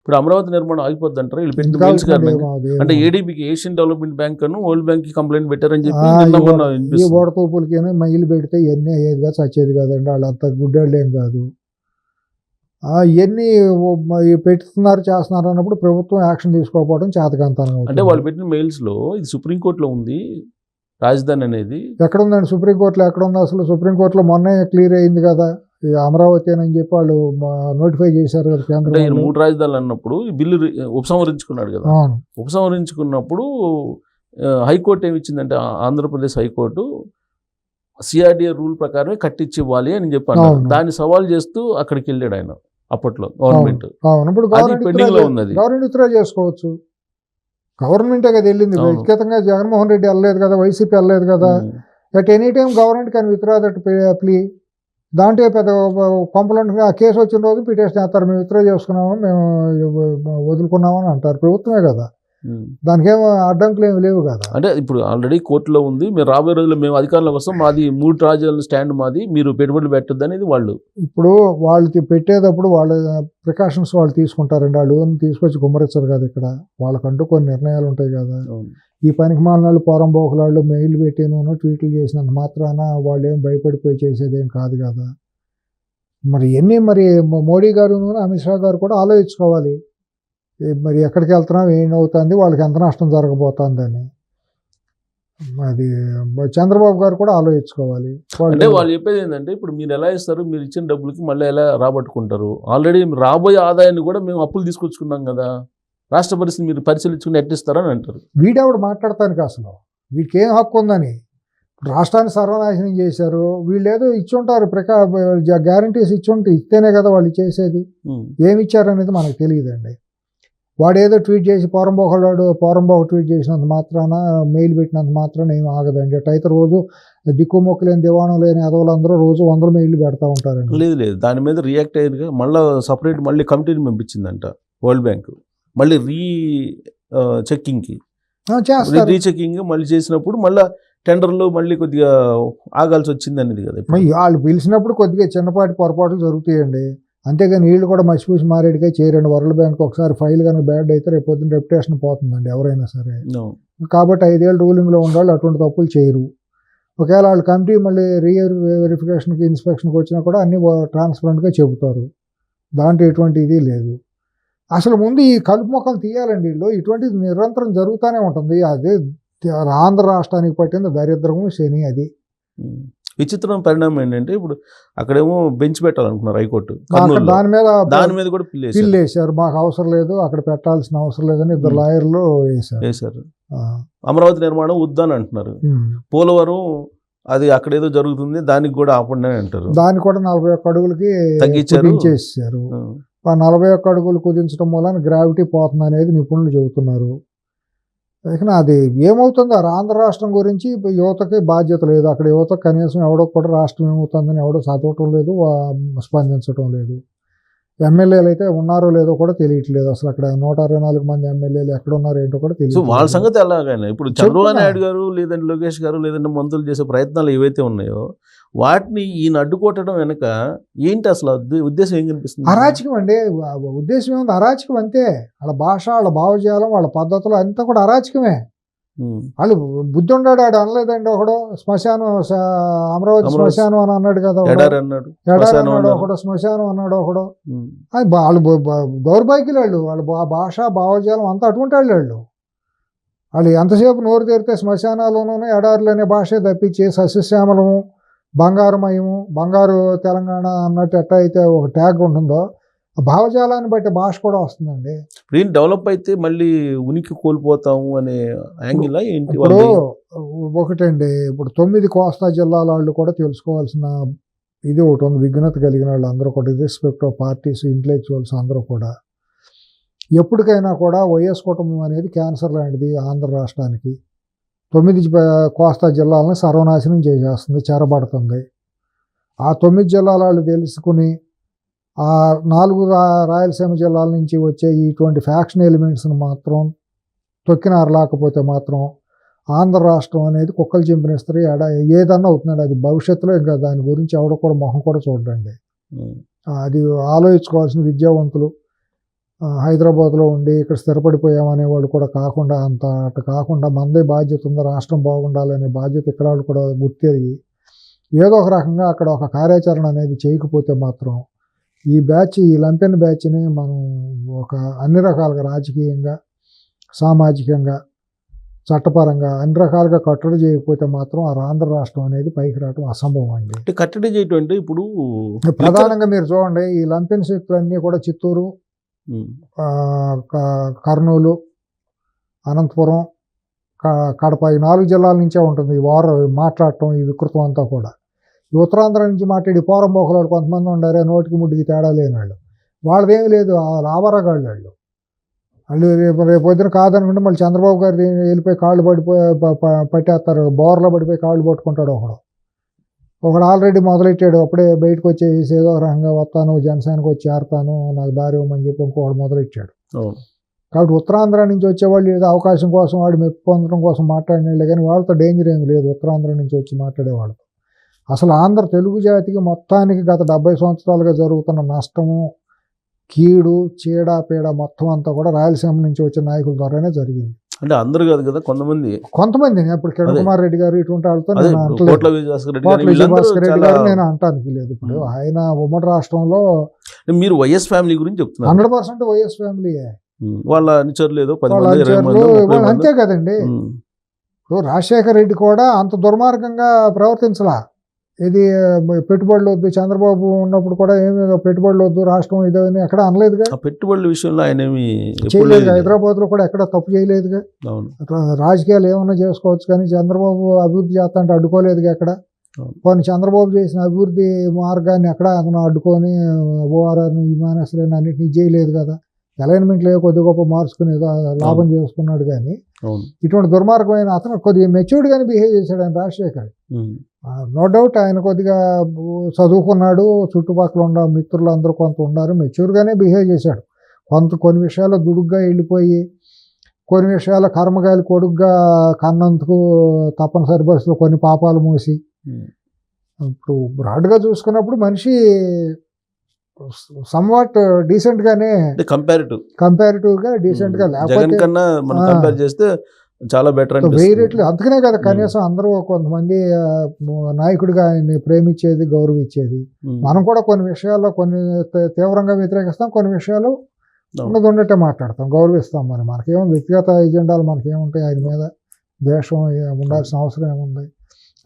ఇప్పుడు అమరావతి నిర్మాణం ఆగిపోద్ది అంటారా వీళ్ళు పెట్టిన ఇంకా మెయిల్స్ కారణంగా? అది అంటే ఏడీబీకి, ఏషియన్ డెవలప్మెంట్ బ్యాంక్ అను వరల్డ్ బ్యాంక్ కి కంప్లైంట్ పెట్టారని చెప్పి ఈ నిన్న మొన్న ఈ వినిపిస్తుంది. ఓడతూపులకి మైలు పెడితే ఇవన్నీ అయ్యేదిగా చచ్చేది కాదండి. వాళ్ళు అంత గుడ్డోళ్ళు ఏం కాదు. ఇవన్నీ పెడుతున్నారు చేస్తున్నారు అన్నప్పుడు ప్రభుత్వం యాక్షన్ తీసుకోకపోవడం చేతకంతనం అంటే అవుతుంది. వాళ్ళు పెట్టిన మెయిల్స్ లో ఇది సుప్రీంకోర్టులో ఉంది రాజధాని అనేది. ఎక్కడ ఉందండి సుప్రీంకోర్టులో? ఎక్కడ ఉంది అసలు? సుప్రీంకోర్టులో మొన్నే క్లియర్ అయింది కదా, ఈ అమరావతి అని చెప్పి వాళ్ళు నోటిఫై చేశారు కదా అంటే కేంద్రం ఈయన వాళ్ళు. 3 రాజధానులు అన్నప్పుడు ఈ బిల్లు ఉపసంహరించుకున్నాడు కదా. అవును. ఉపసంహరించుకున్నప్పుడు హైకోర్టు ఏమి ఇచ్చిందంటే ఆంధ్రప్రదేశ్ హైకోర్టు సిఆర్డిఏ రూల్ ప్రకారమే కట్టించి ఇవ్వాలి అని చెప్పి అన్నారు. అవును. దాన్ని సవాల్ చేస్తూ అక్కడికి వెళ్ళాడు ఆయన అప్పట్లో గవర్నమెంట్. అవును. ఇప్పుడు అది పెండింగ్ లో ఉంది. అది గవర్నమెంట్ విత్డ్రా చేసుకోవచ్చు. గవర్నమెంటే కదా వెళ్ళింది. అవును. వ్యక్తిగతంగా జగన్మోహన్ రెడ్డి వెళ్ళలేదు కదా, వైసీపీ వెళ్ళలేదు కదా. అట్ ఎనీ టైం గవర్నమెంట్ కానీ విత్డ్రా దట్ ప్లీ. దాంట్లో పెద్ద కొంపలంటే ఆ కేసు వచ్చిన రోజు పిటిషన్ వేస్తారు, మేము విత్డ్రా చేసుకున్నాము, మేము వదులుకున్నామని అంటారు. ప్రభుత్వమే కదా, దానికేమో అడ్డంకులు ఏమి లేవు కదా. అంటే ఇప్పుడు ఆల్రెడీ కోర్టులో ఉంది. మేము రాబోయే రోజుల్లో మేము అధికారంలోకి వస్తాం, మాది 3 రాజ్యాల స్టాండ్ మాది, మీరు పెట్టుబడులు పెట్టద్దు అనేది వాళ్ళు. ఇప్పుడు వాళ్ళు పెట్టేటప్పుడు వాళ్ళ ప్రికాషన్స్ వాళ్ళు తీసుకుంటారండి. వాళ్ళు తీసుకొచ్చి గుమ్మరించరు కదా. ఇక్కడ వాళ్ళకంటూ కొన్ని నిర్ణయాలు ఉంటాయి కదా. ఈ పనికి మాలినాళ్ళు పోరంబోకులాళ్ళు మెయిల్ పెట్టినో ట్వీట్లు చేసినంత మాత్రాన వాళ్ళు ఏం భయపడిపోయి చేసేదేం కాదు కదా. మరి ఎన్ని మరి మోడీ గారు అమిత్ షా గారు కూడా ఆలోచించుకోవాలి. మరి ఎక్కడికి వెళ్తున్నాం, ఏమవుతుంది, వాళ్ళకి ఎంత నష్టం జరగబోతుందని. అది చంద్రబాబు గారు కూడా ఆలోచించుకోవాలి. అంటే వాళ్ళు చెప్పేది ఏంటంటే ఇప్పుడు మీరు ఎలా ఇస్తారు, మీరు ఇచ్చిన డబ్బులకి మళ్ళీ ఎలా రాబట్టుకుంటారు, ఆల్రెడీ రాబోయే ఆదాయాన్ని కూడా మేము అప్పులు తీసుకొచ్చుకున్నాం కదా, రాష్ట్ర పరిస్థితి మీరు పరిశీలించుకుని ఎట్టిస్తారని అంటారు. వీడెవడు మాట్లాడటానికి అసలు? వీడికి ఏం హక్కు ఉందని? రాష్ట్రాన్ని సర్వనాశనం చేశారు. వీళ్ళు ఏదో ఇచ్చుంటారు, గ్యారంటీస్ ఇస్తేనే కదా వాళ్ళు చేసేది. ఏమి ఇచ్చారనేది మనకు తెలియదండి. వాడు ఏదో ట్వీట్ చేసి పోరంబోక ట్వీట్ చేసినంత మాత్రాన, మెయిల్ పెట్టినంత మాత్రాన ఏం ఆగదండి. అట్టయితే రోజు దిక్కుమొక్కు లేని దివాణం లేని అదవులందరూ రోజు 100 మెయిల్ పెడతా ఉంటారండి. లేదు దాని మీద రియాక్ట్ అయ్యేది మళ్ళీ సపరేట్ మళ్ళీ కమిటీని పంపించిందంట వరల్డ్ బ్యాంక్. మళ్ళీ చెక్కింగ్కి రీచెకింగ్ మళ్ళీ చేసినప్పుడు మళ్ళీ టెండర్లో మళ్ళీ కొద్దిగా ఆగాల్సి వచ్చింది అనేది కదా. వాళ్ళు పిలిచినప్పుడు కొద్దిగా చిన్నపాటి పొరపాట్లు జరుగుతాయండి. అంతేగాని వీళ్ళు కూడా మసిపూసి మారేడుగా చేయరండి. వరల్డ్ బ్యాంక్ ఒకసారి ఫైల్ కనుక బ్యాడ్ అయితే రేపు పొద్దున్న రెప్యుటేషన్ పోతుందండి ఎవరైనా సరే. కాబట్టి 5 ఏళ్ళు రూలింగ్లో ఉండాలి, అటువంటి తప్పులు చేయరు. ఒకవేళ వాళ్ళు కమిటీ మళ్ళీ వెరిఫికేషన్కి ఇన్స్పెక్షన్కి వచ్చినా కూడా అన్నీ ట్రాన్స్పరెంట్గా చెబుతారు. దాంట్లో ఎటువంటి ఇది లేదు. అసలు ముందు ఈ కలుపు మొక్కలు తీయాలండి వీళ్ళు. ఇటువంటిది నిరంతరం జరుగుతూనే ఉంటుంది. అదే ఆంధ్ర రాష్ట్రానికి పట్టిన దరిద్రము శని. అది విచిత్రమైన పరిణామం ఏంటంటే ఇప్పుడు అక్కడేమో బెంచ్ పెట్టాలనుకున్నారు హైకోర్టు, దాని మీద కూడా పిల్లు వేశారు. మాకు అవసరం లేదు, అక్కడ పెట్టాల్సిన అవసరం లేదని 2 లాయర్లు వేశారు. అమరావతి నిర్మాణం వద్దని అంటున్నారు. పోలవరం అది అక్కడేదో జరుగుతుంది, దానికి కూడా ఆపండి అని అంటారు. దాన్ని కూడా 41 అడుగులకి తగ్గించేసారు. 41 అడుగులు కుదించడం వలన గ్రావిటీ పోతుంది అనేది నిపుణులు చెబుతున్నారు. ఇక అది ఏమవుతుందో ఆంధ్ర రాష్ట్రం గురించి యువతకి బాధ్యత లేదు. అక్కడ యువత కనీసం ఎవడో కూడా రాష్ట్రం ఏమవుతుందని ఎవడో చదవటం లేదు, స్పందించడం లేదు. ఎమ్మెల్యేలు అయితే ఉన్నారో లేదో కూడా తెలియట్లేదు. అసలు అక్కడ 124 మంది ఎమ్మెల్యేలు ఎక్కడ ఉన్నారో ఏంటో కూడా తెలియదు. వాళ్ళ సంగతి ఎలాగైనా ఇప్పుడు చంద్రబాబు నాయుడు గారు లేదంటే లోకేష్ గారు లేదంటే మంత్రులు చేసే ప్రయత్నాలు ఏవైతే ఉన్నాయో వాటిని ఈయన అడ్డుకోవటం వెనక ఏంటి అసలు ఉద్దేశం ఏం కనిపిస్తుంది? అరాచకం అండి. ఉద్దేశం ఏముంది? అరాచకం అంతే. వాళ్ళ భాష, వాళ్ళ భావజాలం, వాళ్ళ పద్ధతులు అంతా కూడా అరాచకమే. వాళ్ళు బుద్ధి ఉన్నాడు. ఆడు అనలేదండి ఒకడు శ్మశానం, అమరావతి శ్మశానం అని అన్నాడు కదా, ఎడారి అన్నాడు ఒకడు, శ్మశానం అన్నాడు ఒకడు. వాళ్ళు దౌర్భాగ్యులు. వాళ్ళ భాష భావజాలం అంతా అటువంటి వాళ్ళు ఎంతసేపు నోరు తెరితే శ్మశానాల్లోనూ ఎడారులు అనే భాషే తప్పించి సస్యశ్యామలము, బంగారుమయము, బంగారు తెలంగాణ అన్నట్టు ఎట్లా అయితే ఒక ట్యాగ్ ఉంటుందో భావజాలాన్ని బట్టి భాష కూడా వస్తుందండి. ఇప్పుడు డెవలప్ అయితే మళ్ళీ ఉనికి కోల్పోతాము అనే యాంగిల్ ఏంటి? ఇప్పుడు ఒకటండి, ఇప్పుడు 9 కోస్తా జిల్లాల వాళ్ళు కూడా తెలుసుకోవాల్సిన ఇది ఒకటి ఉంది. విఘ్నత కలిగిన వాళ్ళు అందరూ కూడా, రెస్పెక్ట్ ఆఫ్ పార్టీస్, ఇంటలెక్చువల్స్ అందరూ కూడా, ఎప్పటికైనా కూడా వైఎస్ కుటుంబం అనేది క్యాన్సర్ లాంటిది ఆంధ్ర రాష్ట్రానికి. 9 కోస్తా జిల్లాలను సర్వనాశనం చేసేస్తుంది, చెరబడుతుంది. ఆ 9 జిల్లాల వాళ్ళు తెలుసుకుని ఆ 4 రాయలసీమ జిల్లాల నుంచి వచ్చే ఇటువంటి ఫ్యాక్షన్ ఎలిమెంట్స్ని మాత్రం తొక్కినారలేకపోతే మాత్రం ఆంధ్ర రాష్ట్రం అనేది కుక్కలు చింపినేస్తారు. ఏదన్నా అవుతున్నాడు. అది భవిష్యత్తులో ఇంకా దాని గురించి ఎవడో కూడా మొహం కూడా చూడండి. అది ఆలోచించుకోవాల్సిన విద్యావంతులు, హైదరాబాద్లో ఉండి ఇక్కడ స్థిరపడిపోయామనేవాళ్ళు కూడా కాకుండా అంత అటు కాకుండా మనదే బాధ్యత ఉంది, రాష్ట్రం బాగుండాలనే బాధ్యత ఇక్కడ వాళ్ళు కూడా గుర్తెరిగి ఏదో ఒక రకంగా అక్కడ ఒక కార్యాచరణ అనేది చేయకపోతే మాత్రం ఈ బ్యాచ్, ఈ లంపెన్ బ్యాచ్ని మనం ఒక అన్ని రకాలుగా రాజకీయంగా, సామాజికంగా, చట్టపరంగా అన్ని రకాలుగా కట్టడి చేయకపోతే మాత్రం ఆ ఆంధ్ర రాష్ట్రం అనేది పైకి రావడం అసంభవం అండి. అంటే కట్టడి చేయటం అంటే ఇప్పుడు ప్రధానంగా మీరు చూడండి, ఈ లంపెన్ శక్తులన్నీ కూడా చిత్తూరు, కర్నూలు, అనంతపురం, కడప ఈ 4 జిల్లాల నుంచే ఉంటుంది ఈ వారు మాట్లాడటం, ఈ వికృతం అంతా కూడా. ఈ ఉత్తరాంధ్ర నుంచి మాట్లాడి పోరంబోకలు కొంతమంది ఉండారే, నోటికి ముడ్డికి తేడా లేని వాళ్ళు, వాళ్ళదేమీ లేదు, ఆవరగాళ్ళు వాళ్ళు. వాళ్ళు రేపు పొద్దున కాదనుకుంటే మళ్ళీ చంద్రబాబు గారు వెళ్ళిపోయి కాళ్ళు పట్టేస్తారు, బోర్లో పడిపోయి కాళ్ళు పట్టుకుంటాడు ఒకడు ఆల్రెడీ మొదలెట్టాడు, అప్పుడే బయటకు వచ్చేసి ఏదో రకంగా వస్తాను, జనసేనకు వచ్చి చేరతాను, నాకు దారి ఇవ్వమని చెప్పి ఇంకోటి మొదలెట్టాడు. కాబట్టి ఉత్తరాంధ్ర నుంచి వచ్చేవాళ్ళు ఏదో అవకాశం కోసం వాడు మెప్పు పొందడం కోసం మాట్లాడినట్లే, కానీ వాళ్ళతో డేంజర్ ఏమి లేదు ఉత్తరాంధ్ర నుంచి వచ్చి మాట్లాడేవాళ్ళు. అసలు ఆంధ్ర తెలుగు జాతికి మొత్తానికి గత 70 సంవత్సరాలుగా జరుగుతున్న నష్టము, కీడు, చీడ మొత్తం అంతా కూడా రాయలసీమ నుంచి వచ్చిన నాయకుల ద్వారానే జరిగింది. అంటే అందరూ కాదు కదా, కొంతమంది ఇప్పుడు కిరణ్ కుమార్ రెడ్డి గారు ఇటువంటి వాళ్ళతో నేను అంటానికి లేదు. ఇప్పుడు ఆయన ఉమ్మడి రాష్ట్రంలో మీరు వైఎస్ ఫ్యామిలీ గురించి చెప్తున్నారు, 100% వైఎస్ ఫ్యామిలీయే. వాళ్ళ అనుచరులు ఏదో అంతే కదండి. ఇప్పుడు రాజశేఖర రెడ్డి కూడా అంత దుర్మార్గంగా ప్రవర్తించలా. ఇది పెట్టుబడులు వద్దు, చంద్రబాబు ఉన్నప్పుడు కూడా ఏమి పెట్టుబడులు వద్దు, రాష్ట్రం ఇదే ఎక్కడ అనలేదుగా. పెట్టుబడుల విషయంలో ఆయన చేయలేదు. హైదరాబాద్లో కూడా ఎక్కడ తప్పు చేయలేదుగా. రాజకీయాలు ఏమన్నా చేసుకోవచ్చు, కానీ చంద్రబాబు అభివృద్ధి చేస్తా అంటే అడ్డుకోలేదుగా ఎక్కడ. కొన్ని చంద్రబాబు చేసిన అభివృద్ధి మార్గాన్ని ఎక్కడ అతను అడ్డుకొని ఓఆర్ఆర్ విమానాశ్రయాన్ని అన్నింటినీ చేయలేదు కదా. అలైన్మెంట్లో కొద్ది గొప్ప మార్చుకుని ఏదో లాభం చేసుకున్నాడు, కానీ ఇటువంటి దుర్మార్గమైన అతను కొద్దిగా మెచ్యూర్డ్గానే బిహేవ్ చేశాడు ఆయన రాజశేఖర్. నో డౌట్ ఆయన కొద్దిగా చదువుకున్నాడు, చుట్టుపక్కల ఉన్న మిత్రులు అందరూ కొంత ఉన్నారు, మెచ్యూర్గానే బిహేవ్ చేశాడు. కొన్ని విషయాల్లో దుడుగ్గా వెళ్ళిపోయి, కొన్ని విషయాల్లో కర్మగాలి కొడుగ్గా కన్నందుకు తప్పనిసరి పరిస్థితుల్లో కొన్ని పాపాలు మూసి, ఇప్పుడు బ్రాడ్గా చూసుకున్నప్పుడు మనిషి సమ్వాట్ డీసెంట్ గానే, కంపారిటివ్ గా డీసెంట్ గా, లేకపోతే చేస్తే చాలా బెటర్. 1000 రెట్లు అందుకనే కదా కనీసం అందరూ కొంతమంది నాయకుడిగా ఆయన్ని ప్రేమించేది, గౌరవించేది. మనం కూడా కొన్ని విషయాల్లో కొన్ని తీవ్రంగా వ్యతిరేకిస్తాం, కొన్ని విషయాలు ఉన్నట్టే మాట్లాడతాం, గౌరవిస్తాం. మనకేమో వ్యక్తిగత ఎజెండాలు మనకేముంటాయి, ఆయన మీద ద్వేషం ఉండాల్సిన అవసరం ఏముంది.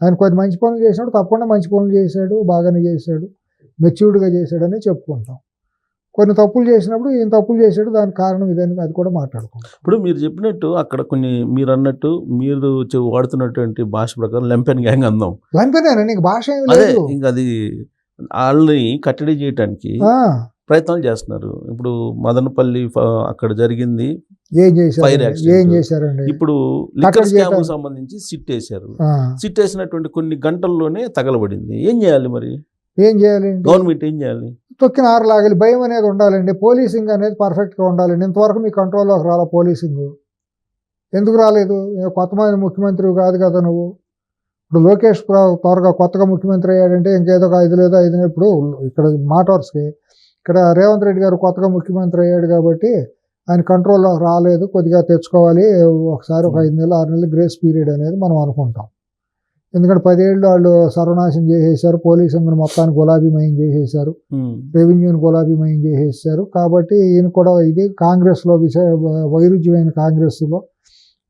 ఆయన కొన్ని మంచి పనులు చేసినప్పుడు తప్పకుండా మంచి పనులు చేశాడు, బాగానే చేశాడు, మెచ్యూర్డ్గా చేశాడని చెప్పుకుంటాం. కొన్ని తప్పులు చేసినప్పుడు ఈయన తప్పులు చేశాడు, దానికి కారణం ఇదని అది కూడా మాట్లాడుకుంటాం. ఇప్పుడు మీరు చెప్పినట్టు అక్కడ కొన్ని మీరు అన్నట్టు మీరు వాడుతున్నటువంటి భాష ప్రకారం లంపెన్ గ్యాంగ్ అందాం, లంపెనేనా, నీకు భాష ఏమి లేదు. ఇంకా అది వాళ్ళని కట్టడి చేయడానికి ప్రయత్నాలు చేస్తున్నారు. ఇప్పుడు మదనపల్లి అక్కడ జరిగింది, ఏం చేశారండి. ఇప్పుడు లిక్కర్ స్కామ్ సంబంధించి సిట్ వేశారు. సిట్ వేసినటువంటి కొన్ని గంటల్లోనే తగలబడింది. ఏం చేయాలి మరి? ఏం చేయాలి? గవర్నమెంట్ ఏం చేయాలి? తొక్కిన ఆరలాగాలి. భయం అనేది ఉండాలండి, పోలీసింగ్ అనేది పర్ఫెక్ట్గా ఉండాలండి. ఇంతవరకు మీ కంట్రోల్లోకి రాలా పోలీసింగ్. ఎందుకు రాలేదు? కొత్త ముఖ్యమంత్రి కాదు కదా నువ్వు. ఇప్పుడు లోకేష్ త్వరగా కొత్తగా ముఖ్యమంత్రి అయ్యాడంటే ఇంకేదో ఒక 5 లేదా 5 ఇప్పుడు ఇక్కడ మాటర్స్కి ఇక్కడ రేవంత్ రెడ్డి గారు కొత్తగా ముఖ్యమంత్రి అయ్యాడు కాబట్టి ఆయన కంట్రోల్లో రాలేదు, కొద్దిగా తెచ్చుకోవాలి, ఒకసారి ఒక 5 నెలలు 6 నెలలు గ్రేస్ పీరియడ్ అనేది మనం అనుకుంటాం. ఎందుకంటే 10 ఏళ్ళు వాళ్ళు సర్వనాశనం చేసేసారు, పోలీసులను మొత్తాన్ని గులాబీమయం చేసేసారు, రెవెన్యూని గులాబీమయం చేసేసారు. కాబట్టి ఈయన కూడా ఇది కాంగ్రెస్లో వైరుధ్యమైన కాంగ్రెస్లో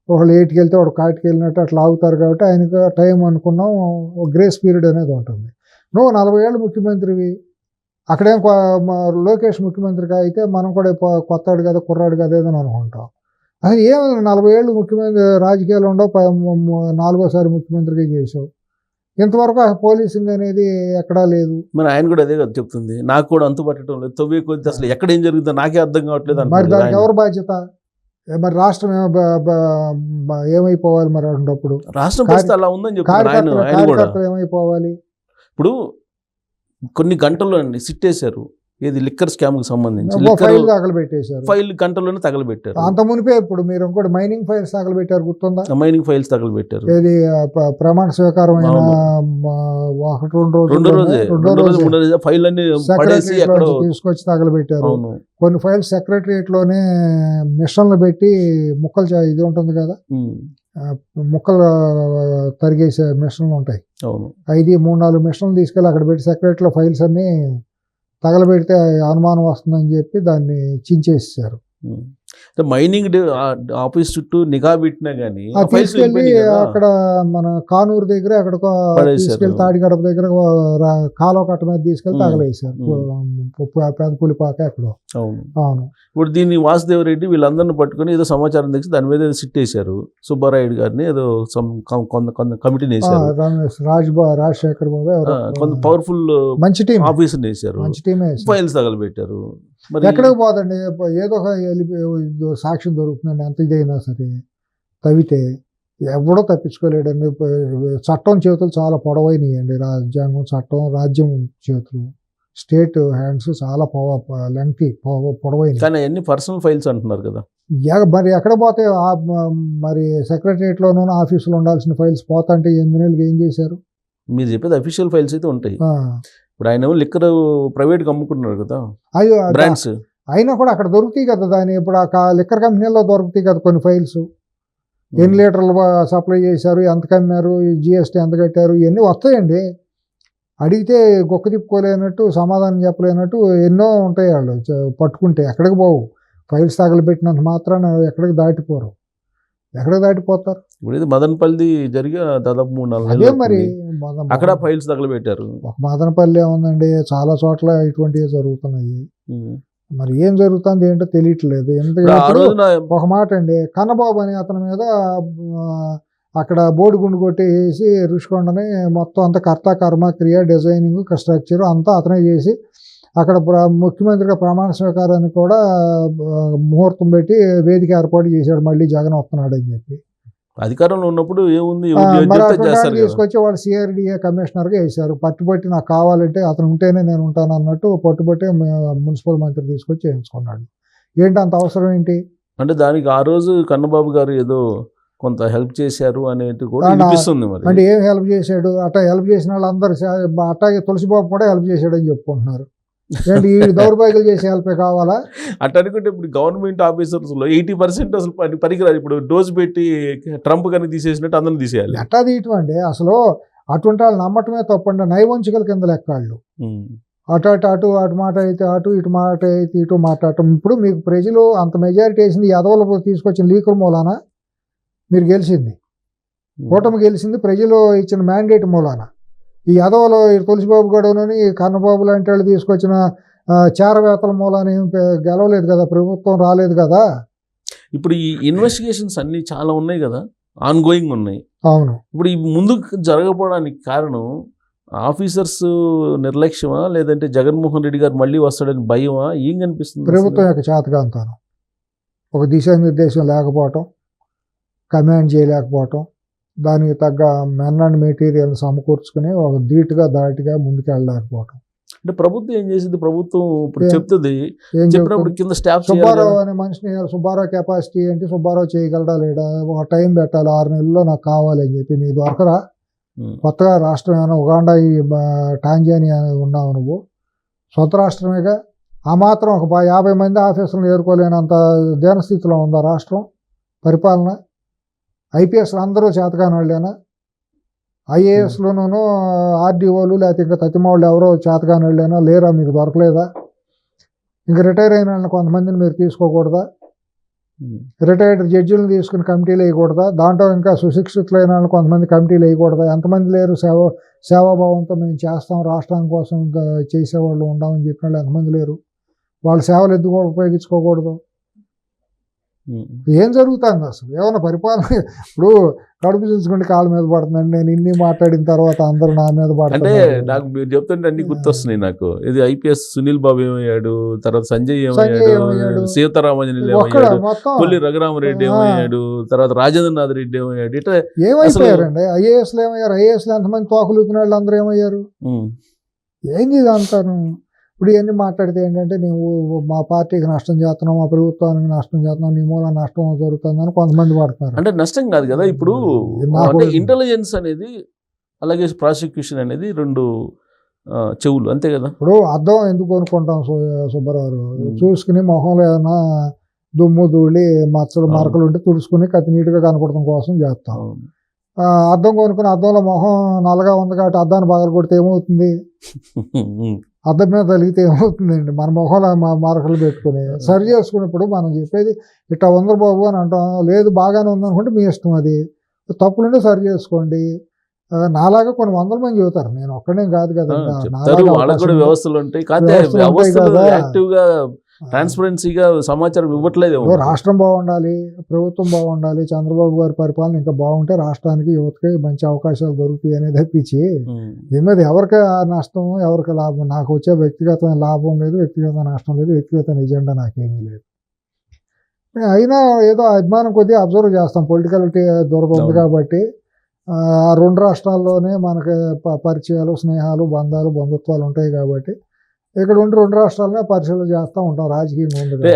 ఒకళ్ళు 8కి వెళ్తే వాడు 1కి వెళ్ళినట్టు అట్లా ఆగుతారు. కాబట్టి ఆయనకు టైం అనుకున్నాం, గ్రేస్ పీరియడ్ అనేది ఉంటుంది. నువ్వు 40 ఏళ్ళు ముఖ్యమంత్రివి, అక్కడేం లోకేష్ ముఖ్యమంత్రిగా అయితే మనం కూడా కొత్తాడు కదా, కుర్రాడు కదా ఏదని అనుకుంటాం. అసలు ఏమి 40 ఏళ్ళు ముఖ్యమంత్రి రాజకీయాలు ఉండవు, 4వ ముఖ్యమంత్రిగా చేసావు. ఇంతవరకు ఆ పోలీసింగ్ అనేది ఎక్కడా లేదు. మరి ఆయన కూడా అదే కదా చెప్తుంది, నాకు కూడా అంతు పట్టడం లేదు, తవ్వే కొద్ది అసలు ఎక్కడ ఏం జరుగుతుందో నాకే అర్థం కావట్లేదు. మరి దానికి ఎవరు బాధ్యత? మరి రాష్ట్రం ఏమైపోవాలి? మరి అన్నప్పుడు రాష్ట్రం అలా ఉందని చెప్తారు, ఏమైపోవాలి? ఇప్పుడు కొన్ని గంటల్లో సిట్టేశారు, ఏది లిక్కర్ స్కామ్ కి సంబంధించి ఫైల్ తగలబెట్టేశారు. ఫైల్ గంటలోనే తగలబెట్టారు. అంత మునిపే ఇప్పుడు మీరు ఇంకోటి మైనింగ్ ఫైల్స్ తగలబెట్టారు, గుర్తుందా? మైనింగ్ ఫైల్స్ తగలబెట్టారు. ఏది ప్రమాణ స్వీకారం అయిన 2 రోజులు ఫైల్ అన్ని పడేసి ఎక్కడో తీసుకొచ్చి తగలబెట్టారు. అవును. కొన్ని ఫైల్స్ సెక్రటరియట్ లోనే మిషన్లు పెట్టి ముక్కలు ఇది ఉంటుంది కదా, ముక్కలు తరిగేసే మిషన్లు ఉంటాయి. అవును. 3-4 మిషన్లు తీసుకెళ్ళి అక్కడ పెట్టి సెక్రటరీలో ఫైల్స్ అన్ని తగలబెడితే అనుమానం వస్తుందని చెప్పి దాన్ని చించేసారు. మైనింగ్ ఆఫీస్ చుట్టూ నిఘా పెట్టినా గానీ తీసుకెళ్ళి అక్కడ మన కానూరు దగ్గర అక్కడ తీసుకెళ్లి తాడిగడప దగ్గర కాలువ కట్ట మీద తీసుకెళ్లి తగలేసారు. పెద్ద పులిపాక ఎక్కడో. అవును. ఇప్పుడు దీన్ని వాసుదేవరెడ్డి వీళ్ళందరిని పట్టుకుని ఏదో సమాచారం తెచ్చి దాని మీద సిట్ వేశారు. సుబ్బారాయుడు గారిని ఏదో కమిటీని వేశారు. రాజశేఖర్ బాబు కొంత పవర్ఫుల్ మంచి టీం ఆఫీసర్ వేశారు. ఫైల్స్ తగలబెట్టారు. ఎక్కడికి పోదండి, ఏదో ఒక సాక్ష్యం దొరుకుతుందండి. అంత ఇదైనా సరే తవ్వితే ఎవడో తప్పించుకోలేడండి. చట్టం చేతులు చాలా పొడవైనయండి. రాజ్యాంగం, చట్టం, రాజ్యం చేతులు, స్టేట్ హ్యాండ్స్ చాలా లెంగ్తీ పొడవైనవి. కానీ అన్ని పర్సనల్ ఫైల్స్ అంటున్నారు కదా. మరి ఎక్కడ పోతే మరి సెక్రటరియట్లోనూ ఆఫీసులో ఉండాల్సిన ఫైల్స్ పోతాంటే 8 నెలలు ఏం చేశారు? మీరు చెప్పేది అఫీషియల్ ఫైల్స్ అయితే ఉంటాయి. ఇప్పుడు ఆయన లిక్కర్ ప్రైవేట్గా అమ్ముకున్నారు కదా, అయ్యో బ్రాండ్స్ అయినా కూడా అక్కడ దొరుకుతాయి కదా. దాని ఇప్పుడు ఆ లిక్కర్ కంపెనీలో దొరుకుతాయి కదా కొన్ని ఫైల్స్. ఎన్ని లీటర్లు సప్లై చేశారు, ఎంత కమ్మారు, జిఎస్టీ ఎంత కట్టారు, ఇవన్నీ వస్తాయండి. అడిగితే గొక్క తిప్పుకోలేనట్టు, సమాధానం చెప్పలేనట్టు ఎన్నో ఉంటాయి. వాళ్ళు పట్టుకుంటే ఎక్కడికి పోవు. ఫైల్స్ తగలబెట్టినంత మాత్రాన ఎక్కడికి దాటిపోరు. ఎక్కడికి దాటిపోతారు? ఇప్పుడు ఇది మదనపల్లి జరిగి దాదాపు 3-4 అదే మరి అక్కడ ఫైల్స్ తగలబెట్టారు. మదనపల్లి ఏముందండి, చాలా చోట్ల ఇటువంటివి జరుగుతున్నాయి. మరి ఏం జరుగుతుంది ఏంటో తెలియట్లేదు. ఒక మాట అండి, కన్నబాబు అనే అతని మీద అక్కడ బోర్డు గుండు కొట్టేసి రుషికొండని మొత్తం అంతా కర్త కర్మ క్రియ డిజైనింగ్ స్ట్రక్చర్ అంతా అతనే చేసి అక్కడ ముఖ్యమంత్రిగా ప్రమాణ స్వీకారాన్ని కూడా ముహూర్తం పెట్టి వేదిక ఏర్పాటు చేశాడు. మళ్ళీ జగన్ వస్తున్నాడు అని చెప్పి అధికారంలో ఉన్నప్పుడు ఏముంది తీసుకొచ్చి వాళ్ళు సిఆర్డిఏ కమిషనర్గా వేశారు. పట్టుబట్టి నాకు కావాలంటే అతను ఉంటేనే నేను ఉంటాను అన్నట్టు పట్టుబట్టి మున్సిపల్ మంత్రి తీసుకొచ్చి వేయించుకున్నాడు. ఏంటి అంత అవసరం ఏంటి? అంటే దానికి ఆ రోజు కన్నబాబు గారు ఏదో కొంత హెల్ప్ చేశారు అనేది కూడా అనిపిస్తుంది. మరి అంటే ఏం హెల్ప్ చేశాడు? అట్టా హెల్ప్ చేసిన వాళ్ళందరూ అట్టాగే తులసిబాబు కూడా హెల్ప్ చేశాడని చెప్పుకుంటున్నారు. ఏంటి ఈ దౌర్భాగ్యాలు చేసే హెల్ప్ కావాలా? అట్లా అనుకుంటే ఇప్పుడు గవర్నమెంట్ ఆఫీసర్స్ లో 80% అసలు పనికిరాదు. ఇప్పుడు డోస్ పెట్టి ట్రంప్ కనుక తీసేసినట్టు అందరిని తీసేయాలి. ఎట్టా తీయటం అండి? అసలు అటువంటి వాళ్ళు నమ్మటమే తప్పండి. నైవంచికల కింద లెక్కాళ్ళు. అటు మాట అయితే అటు, ఇటు మాట అయితే ఇటు మాట్లాడటం. ఇప్పుడు మీకు ప్రజలు అంత మెజారిటీ వేసింది ఎదవలు తీసుకొచ్చిన లీకుల మూలాన మీరు గెలిచింది. కూటమి గెలిచింది ప్రజలు ఇచ్చిన మ్యాండేట్ మూలాన. ఈ యదవలో తులసిబాబు గడువునని కన్నబాబు లాంటి వాళ్ళు తీసుకొచ్చిన చేరవేతల మూలాన గెలవలేదు కదా, ప్రభుత్వం రాలేదు కదా. ఇప్పుడు ఈ ఇన్వెస్టిగేషన్స్ అన్ని చాలా ఉన్నాయి కదా, ఆన్ గోయింగ్ ఉన్నాయి. అవును. ఇప్పుడు ఈ ముందుకు జరగకపోవడానికి కారణం ఆఫీసర్స్ నిర్లక్ష్యమా, లేదంటే జగన్మోహన్ రెడ్డి గారు మళ్ళీ వస్తాడని భయమా? ఏం కనిపిస్తుంది? ప్రభుత్వం యొక్క చేతకాంతనం, ఒక దిశానిర్దేశం లేకపోవటం, కమాండ్ చేయలేకపోవటం, దానికి తగ్గ మెన్ అండ్ మెటీరియల్ సమకూర్చుకుని ఒక ధీటుగా దాటిగా ముందుకు వెళ్ళలేకపోవటం. అంటే ప్రభుత్వం ఏం చేసింది? ప్రభుత్వం ఇప్పుడు చెప్తుంది, చెప్పినప్పుడు కింద స్టాఫ్ సుబ్బారావు అనే మనిషిని, సుబ్బారావు కెపాసిటీ ఏంటి, సుబ్బారావు చేయగలడా లేడా, ఒక టైం పెట్టాలి, 6 నెలల్లో నాకు కావాలి అని చెప్పి. నీకు దొరకరా? కొత్తగా రాష్ట్రం ఏమైనా ఉగాండా, టాంజానియా ఉన్నావు నువ్వు? సొంత రాష్ట్రమేగా. ఆ మాత్రం ఒక 50 మంది ఆఫీసులను ఏరుకోలేనంత దీనస్థితిలో ఉందా రాష్ట్రం పరిపాలన? ఐపీఎస్లు అందరూ చేతకాని వాళ్ళేనా? ఐఏఎస్లోనూ ఆర్డీఓలు లేకపోతే ఇంకా తతిమాళ్ళు ఎవరో చేతకాని వాళ్ళేనా? లేరా? మీకు దొరకలేదా? ఇంకా రిటైర్ అయిన వాళ్ళని కొంతమందిని మీరు తీసుకోకూడదా? రిటైర్డ్ జడ్జిలను తీసుకుని కమిటీలు వేయకూడదా? దాంట్లో ఇంకా సుశిక్షితులైన వాళ్ళని కొంతమంది కమిటీలు వేయకూడదా? ఎంతమంది లేరు? సేవాభావంతో మేము చేస్తాం, రాష్ట్రం కోసం చేసేవాళ్ళు ఉండామని చెప్పిన వాళ్ళు ఎంతమంది లేరు? వాళ్ళ సేవలు ఎందుకు ఉపయోగించుకోకూడదు? ఏం జరుగుతుంది అసలు? ఏమన్నా పరిపాలన? ఇప్పుడు కడుపు చూసుకుంటే కాళ్ళ మీద పడుతుందండి. నేను ఇన్ని మాట్లాడిన తర్వాత అందరూ నా మీద పడుతుంది. అంటే నాకు మీరు చెప్తుంటే అన్ని గుర్తొస్తున్నాయి నాకు. ఇది ఐపీఎస్ సునీల్ బాబు ఏమయ్యాడు, తర్వాత సంజయ్ ఏమయ్యాడు, సీతారామాంజనేయులు ఏమయ్యాడు, కొల్లి రఘురామరెడ్డి ఏమయ్యాడు, తర్వాత రాజేంద్రనాథ్ రెడ్డి ఏమయ్యాడు, ఇట్లా ఏమైపోయారండి? ఐఏఎస్లు ఏమయ్యారు? ఐఏఎస్లు ఎంతమంది తోకలు ఊపిన వాళ్ళు అందరూ ఏమయ్యారు? ఏంది ఇదంతాను? ఇప్పుడు ఇవన్నీ మాట్లాడితే ఏంటంటే నువ్వు మా పార్టీకి నష్టం చేస్తున్నావు, మా ప్రభుత్వానికి నష్టం చేస్తున్నావు, నీ మూల నష్టం జరుగుతుందని కొంతమంది పడుతున్నారు. అంటే నష్టం కాదు కదా ఇప్పుడు, నాకు అంటే ఇంటెలిజెన్స్ అనేది అలాగే ప్రాసిక్యూషన్ అనేది రెండు చెవులు అంతే కదా. ఇప్పుడు అద్దం ఎందుకు కొనుక్కుంటాం సుబ్బారావు, చూసుకుని మొహంలో ఏమైనా దుమ్ము ధూళి మచ్చలు మరకలు ఉంటే తుడుచుకుని కత్తి నీట్గా కనపడటం కోసం చేస్తాం. అద్దం కొనుక్కుని అద్దంలో మొహం నల్లగా ఉంది కాబట్టి అద్దాన్ని పగలు కొడితే ఏమవుతుంది, అద్దం మీద తగిలితే ఏమవుతుందండి, మన మొహంలో మరకలు పెట్టుకుని సరి చేసుకున్నప్పుడు మనం చెప్పేది ఇట్లా ఉంది బాబు అని అంటాం. లేదు బాగానే ఉందనుకుంటే మీ ఇష్టం, అది తప్పులుంటే సరి చేసుకోండి. నాలాగా కొన్ని వందల మంది చెబుతారు, నేను ఒక్కడే కాదు కదా, వాళ్ళకు కూడా వ్యవస్థలు ఉంటాయి, యాక్టివ్గా ట్రాన్స్పరెన్సీగా సమాచారం ఇవ్వట్లేదు. రాష్ట్రం బాగుండాలి, ప్రభుత్వం బాగుండాలి, చంద్రబాబు గారి పరిపాలన ఇంకా బాగుంటే రాష్ట్రానికి యువతకి మంచి అవకాశాలు దొరుకుతాయి అనేది తప్పించి దీని మీద ఎవరికి నష్టం ఎవరికి లాభం, నాకు వచ్చే వ్యక్తిగతమైన లాభం లేదు, వ్యక్తిగత నష్టం లేదు, వ్యక్తిగత ఎజెండా నాకేమీ లేదు. అయినా ఏదో అభిమానం కొద్దిగా అబ్జర్వ్ చేస్తాం, పొలిటికాలిటీ దొరక ఉంది కాబట్టి. రెండు రాష్ట్రాల్లోనే మనకి పరిచయాలు, స్నేహాలు, బంధాలు, బంధుత్వాలు ఉంటాయి కాబట్టి ఇక్కడ ఉండి రెండు రాష్ట్రాలనే పరిశీలన చేస్తూ ఉంటాం రాజకీయంగా ఉంది.